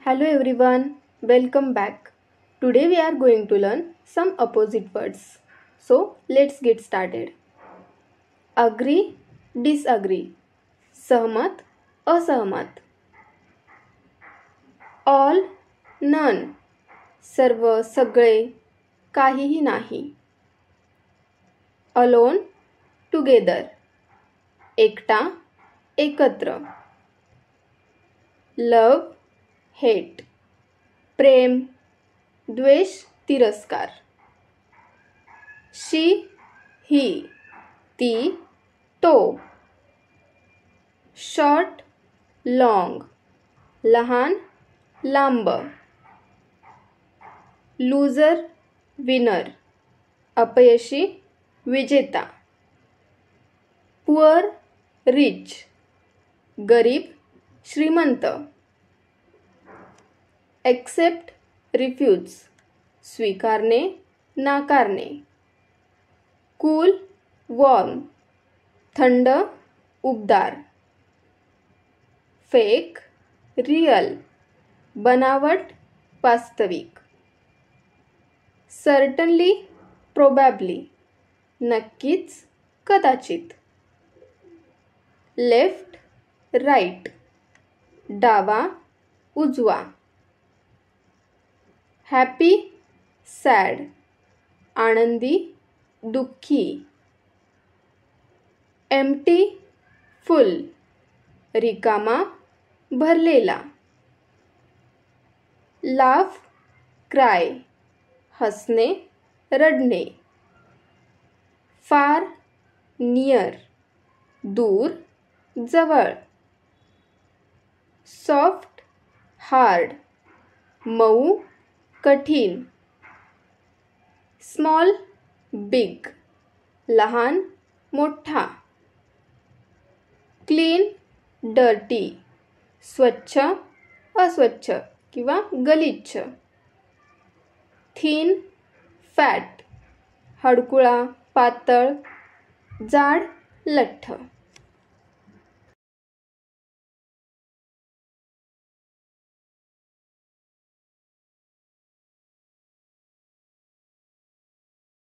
Hello everyone, welcome back. Today we are going to learn some opposite words. So let's get started. Agree, disagree. सहमत, असहमत. All, none. सर्व, सगळे, काहीही नाही. Alone, together. एकटा, एकत्र. Love, हेट, प्रेम, द्वेष, तिरस्कार. शी, ही, ती, तो. शॉर्ट, लॉंग, लहान, लांब. लूजर, विनर, अपयशी, विजेता. पुअर, रिच, गरीब, श्रीमंत. एक्सेप्ट, रिफ्यूज, स्वीकारणे, नाकारणे. कूल, वॉर्म, थंड, उबदार. फेक, रियल, बनावट, वास्तविक. सर्टनली, प्रोबॅबली, नक्कीच, कदाचित. लेफ्ट, राईट, डावा, उजवा. हॅपी, सॅड, आनंदी, दुःखी. एम्प्टी, फुल, रिकामा, भरलेला. लाफ, क्राय, हसणे, रडणे. फार, नियर, दूर, जवळ. सॉफ्ट, हार्ड, मऊ, कठीण. स्मॉल, बिग, लहान, मोठा. क्लीन, डर्टी, स्वच्छ, अस्वच्छ किंवा गलिच्छ. थिन, फॅट, हडकुळा, पातळ, जाड, लठ्ठ.